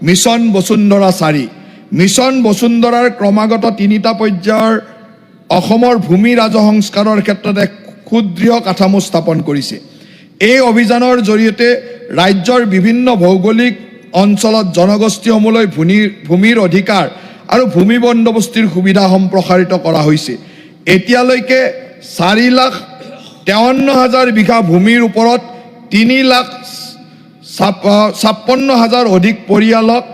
Mission বসুন্ধৰা 4। Mission বসুন্ধৰাৰ ক্ৰমাগত 3টা পৰ্যায়ৰ অসমৰ ভূমি ৰাজহ সংস্কাৰৰ ক্ষেত্ৰত এক সুদৃঢ় কাঠামো স্থাপন কৰিছে। এই অভিযানৰ জৰিয়তে ৰাজ্যৰ বিভিন্ন ভৌগোলিক অঞ্চলত জনগোষ্ঠীসমূহলৈ ভূমিৰ অধিকাৰ আৰু ভূমি বন্দোবস্তিৰ সুবিধা সম্প্ৰসাৰিত কৰা হৈছে। এতিয়ালৈকে 4,53,000 বিঘা ভূমিৰ ওপৰত 3,56,000 অধিক পৰিয়ালক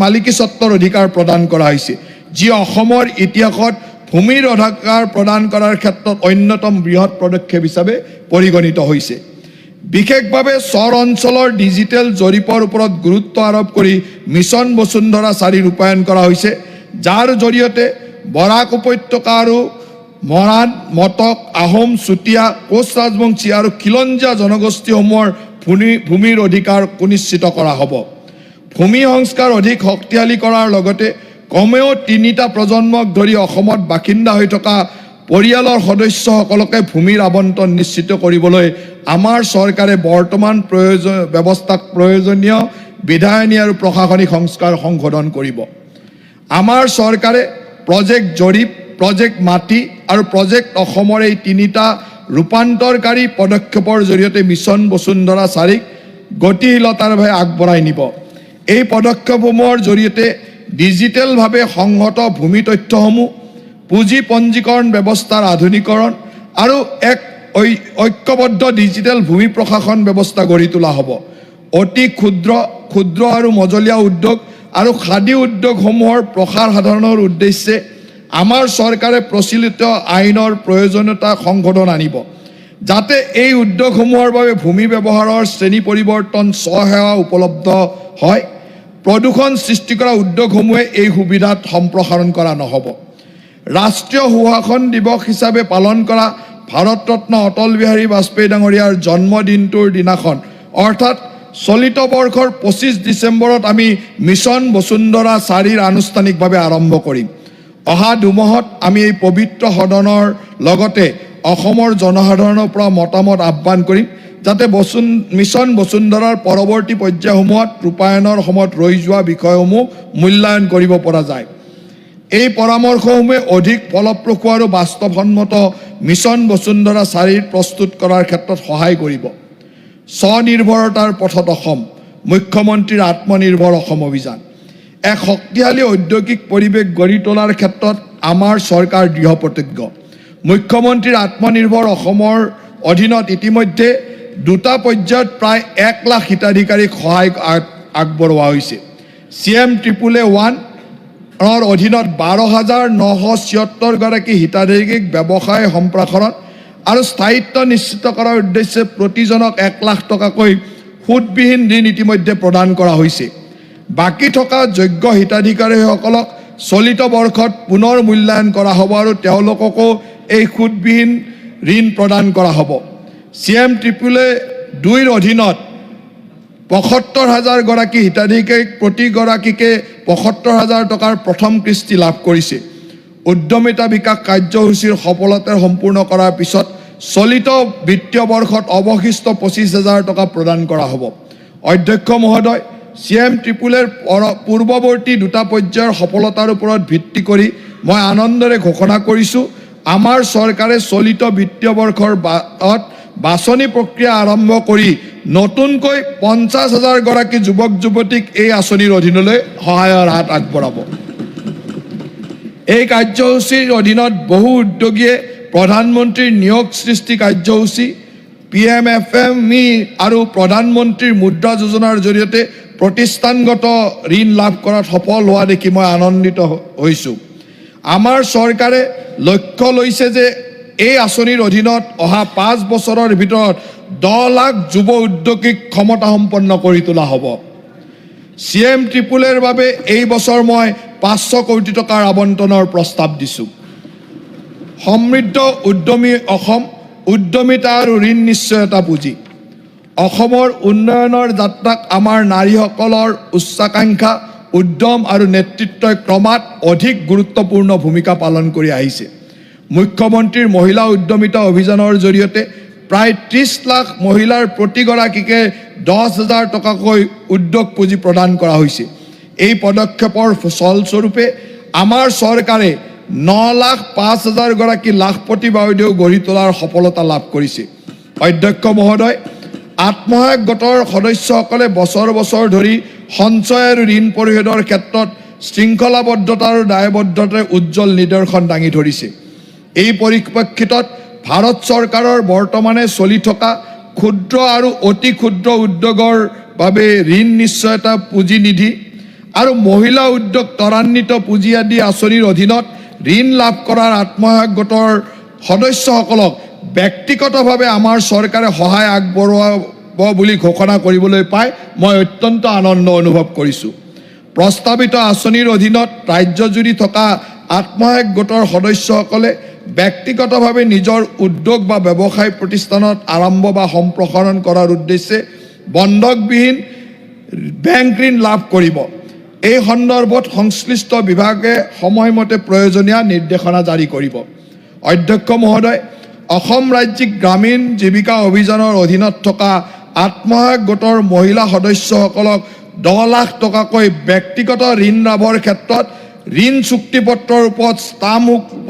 মালিকী স্বত্বৰ অধিকাৰ প্ৰদান কৰা হৈছে, যি অসমৰ ইতিহাসত ভূমিৰ অধিকাৰ প্ৰদান কৰাৰ ক্ষেত্ৰত অন্যতম বৃহৎ পদক্ষেপ হিচাপে পৰিগণিত হৈছে। বিশেষভাৱে চৰ অঞ্চলৰ ডিজিটেল জৰীপৰ ওপৰত গুৰুত্ব আৰোপ কৰি মিছন বসুন্ধৰা 4 ৰূপায়ণ কৰা হৈছে, যাৰ জৰিয়তে বৰাক উপত্যকা আৰু মৰাণ, মটক, আহোম, চুতীয়া, কোচ ৰাজবংশী আৰু খিলঞ্জীয়া জনগোষ্ঠীসমূহৰ ভূমিৰ অধিকাৰ সুনিশ্চিত কৰা হ'ব। ভূমি সংস্কাৰ অধিক শক্তিশালী কৰাৰ লগতে কমেও 3টা প্ৰজন্মক ধৰি অসমত বাসিন্দা হৈ থকা পৰিয়ালৰ সদস্যসকলকে ভূমিৰ আবণ্টন নিশ্চিত কৰিবলৈ আমাৰ চৰকাৰে বৰ্তমান ব্যৱস্থাক প্ৰয়োজনীয় বিধায়নী আৰু প্ৰশাসনিক সংস্কাৰ সংশোধন কৰিব। আমাৰ চৰকাৰে প্ৰজেক্ট জৰীপ, প্ৰজেক্ট মাটি আৰু প্ৰজেক্ট অসমৰ এই 3টা ৰূপান্তৰকাৰী পদক্ষেপৰ জৰিয়তে মিছন বসুন্ধৰা 4ক গতিশীলতাৰে আগবঢ়াই নিব। এই পদক্ষেপসমূহৰ জৰিয়তে ডিজিটেলভাৱে সংহত ভূমি তথ্যসমূহ, পুঁজি পঞ্জীকৰণ ব্যৱস্থাৰ আধুনিকৰণ আৰু এক ঐক্যবদ্ধ ডিজিটেল ভূমি প্ৰশাসন ব্যৱস্থা গঢ়ি তোলা হ'ব। অতি ক্ষুদ্ৰ আৰু মজলীয়া উদ্যোগ আৰু খাদী উদ্যোগসমূহৰ প্ৰসাৰ সাধনৰ উদ্দেশ্যে আমাৰ চৰকাৰে প্ৰচলিত আইনৰ প্ৰয়োজনীয়তা সংশোধন আনিব, যাতে এই উদ্যোগসমূহৰ বাবে ভূমি ব্যৱহাৰৰ শ্ৰেণী পৰিৱৰ্তন স্বসেৱা উপলব্ধ হয়। প্ৰদূষণ সৃষ্টি কৰা উদ্যোগসমূহে এই সুবিধাত সম্প্ৰসাৰণ কৰা নহ'ব। ৰাষ্ট্ৰীয় সুশাসন দিৱস হিচাপে পালন কৰা ভাৰতৰত্ন অটল বিহাৰী বাজপেয়ী ডাঙৰীয়াৰ জন্মদিনটোৰ দিনাখন অৰ্থাৎ চলিত বৰ্ষৰ 25 ডিচেম্বৰত আমি মিছন বসুন্ধৰা 4 আনুষ্ঠানিকভাৱে আৰম্ভ কৰিম। অহা 2 মাহত আমি এই পবিত্ৰ সদনৰ লগতে অসমৰ জনসাধাৰণৰ পৰা মতামত আহ্বান কৰিম, যাতে মিছন বসুন্ধৰাৰ পৰৱৰ্তী পৰ্যায়সমূহত ৰূপায়ণৰ সময়ত ৰৈ যোৱা বিষয়সমূহ মূল্যায়ন কৰিব পৰা যায়। এই পৰামৰ্শসমূহে অধিক ফলপ্ৰসূ আৰু বাস্তৱসন্মত মিছন বসুন্ধৰা 4 প্ৰস্তুত কৰাৰ ক্ষেত্ৰত সহায় কৰিব। স্বনিৰ্ভৰতাৰ পথত অসম, মুখ্যমন্ত্ৰীৰ আত্মনিৰ্ভৰ অসম অভিযান। এক শক্তিশালী ঔদ্যোগিক পৰিৱেশ গঢ়ি তোলাৰ ক্ষেত্ৰত আমাৰ চৰকাৰ দৃঢ় প্ৰতিজ্ঞ। মুখ্যমন্ত্ৰীৰ আত্মনিৰ্ভৰ অসমৰ অধীনত ইতিমধ্যে 2টা পৰ্যায়ত প্ৰায় 1 লাখ হিতাধিকাৰীক সহায় আগবঢ়োৱা হৈছে। CM111ৰ অধীনত 12,976 গৰাকী হিতাধিকাৰীক ব্যৱসায় সম্প্ৰসাৰণ আৰু স্থায়িত্ব নিশ্চিত কৰাৰ উদ্দেশ্যে প্ৰতিজনক 1 লাখ টকাকৈ সুদবিহীন ঋণ ইতিমধ্যে প্ৰদান কৰা হৈছে। বাকী থকা যোগ্য হিতাধিকাৰীসকলক চলিত বৰ্ষত পুনৰ মূল্যায়ন কৰা হ'ব আৰু তেওঁলোককো এই সুদবিহীন ঋণ প্ৰদান কৰা হ'ব। CM222ৰ অধীনত 75,000 গৰাকী হিতাধিকাৰীক প্ৰতিগৰাকীকে 75,000 টকাৰ প্ৰথম কিস্তি লাভ কৰিছে। উদ্যমিতা বিকাশ কাৰ্যসূচীৰ সফলতাৰে সম্পূৰ্ণ কৰাৰ পিছত চলিত বিত্তীয় বৰ্ষত অৱশিষ্ট 25,000 টকা প্ৰদান কৰা হ'ব। অধ্যক্ষ মহোদয়, CM222ৰ পূৰ্বৱৰ্তী 2টা পৰ্যায়ৰ সফলতাৰ ওপৰত ভিত্তি কৰি মই আনন্দৰে ঘোষণা কৰিছোঁ, আমাৰ চৰকাৰে চলিত বিত্তীয় বৰ্ষৰ বাছনি প্ৰক্ৰিয়া আৰম্ভ কৰি নতুনকৈ 50,000 গৰাকী যুৱক যুৱতীক এই আঁচনিৰ অধীনলৈ সহায়ৰ হাত আগবঢ়াব। এই কাৰ্যসূচীৰ অধীনত বহু উদ্যোগীয়ে প্ৰধানমন্ত্ৰীৰ নিয়োগ সৃষ্টি কাৰ্যসূচী, PMFME আৰু প্ৰধানমন্ত্ৰীৰ মুদ্ৰা যোজনাৰ জৰিয়তে প্ৰতিষ্ঠানগত ঋণ লাভ কৰাত সফল হোৱা দেখি মই আনন্দিত হৈছোঁ। আমাৰ চৰকাৰে লক্ষ্য লৈছে যে এই আঁচনিৰ অধীনত অহা 5 বছৰৰ ভিতৰত 10 লাখ যুৱ উদ্যোগীক ক্ষমতাসম্পন্ন কৰি তোলা হ'ব। CM222ৰ বাবে এই বছৰ মই 500 কোটি টকাৰ আবণ্টনৰ প্ৰস্তাৱ দিছোঁ। সমৃদ্ধ উদ্যমী অসম, উদ্যমিতা আৰু ঋণ নিশ্চয়তা পুঁজি। অসমৰ উন্নয়নৰ যাত্ৰাত আমাৰ নাৰীসকলৰ উচ্চাকাংক্ষা, উদ্যম আৰু নেতৃত্বই ক্ৰমাৎ অধিক গুৰুত্বপূৰ্ণ ভূমিকা পালন কৰি আহিছে। মুখ্যমন্ত্ৰীৰ মহিলা উদ্যমিতা অভিযানৰ জৰিয়তে প্ৰায় 30 লাখ মহিলাৰ প্ৰতিগৰাকীকে 10,000 টকাকৈ উদ্যোগ পুঁজি প্ৰদান কৰা হৈছে। এই পদক্ষেপৰ ফলস্বৰূপে আমাৰ চৰকাৰে 9,05,000 গৰাকী লাখপতি বাইদেউ গঢ়ি তোলাৰ সফলতা লাভ কৰিছে। অধ্যক্ষ মহোদয়, আত্মসহায়ক গোটৰ সদস্যসকলে বছৰ বছৰ ধৰি সঞ্চয় আৰু ঋণ পৰিশোধৰ ক্ষেত্ৰত শৃংখলাবদ্ধতা আৰু দায়বদ্ধতাৰ উজ্জ্বল নিদৰ্শন দাঙি ধৰিছে। এই পৰিপ্ৰেক্ষিতত ভাৰত চৰকাৰৰ বৰ্তমানে চলি থকা ক্ষুদ্ৰ আৰু অতি ক্ষুদ্ৰ উদ্যোগৰ বাবে ঋণ নিশ্চয়তা পুঁজি নিধি আৰু মহিলা উদ্যোগ ত্বৰান্বিত পুঁজি আদি আঁচনিৰ অধীনত ঋণ লাভ কৰাৰ আত্মসহায়ক গোটৰ সদস্যসকলক ব্যক্তিগতভাৱে আমাৰ চৰকাৰে সহায় আগবঢ়াব বুলি ঘোষণা কৰিবলৈ পাই মই অত্যন্ত আনন্দ অনুভৱ কৰিছোঁ। প্ৰস্তাৱিত আঁচনিৰ অধীনত ৰাজ্যজুৰি থকা আত্মসহায়ক গোটৰ সদস্যসকলে ব্যক্তিগতভাৱে নিজৰ উদ্যোগ বা ব্যৱসায় প্ৰতিষ্ঠানত আৰম্ভ বা সম্প্ৰসাৰণ কৰাৰ উদ্দেশ্যে বন্ধকবিহীন বেংক ঋণ লাভ কৰিব। এই সন্দৰ্ভত সংশ্লিষ্ট বিভাগে সময়মতে প্ৰয়োজনীয় নিৰ্দেশনা জাৰি কৰিব। অধ্যক্ষ মহোদয়, অসম ৰাজ্যিক গ্ৰামীণ জীৱিকা অভিযানৰ অধীনত থকা আত্মসহায়ক গোটৰ মহিলা সদস্যসকলক 10 লাখ টকাকৈ ব্যক্তিগত ঋণ লাভৰ ক্ষেত্ৰত ঋণ চুক্তিপত্ৰৰ ওপৰত ষ্টাম্প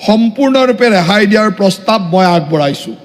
সম্পূৰ্ণৰূপে ৰেহাই দিয়াৰ প্ৰস্তাৱ মই আগবঢ়াইছোঁ।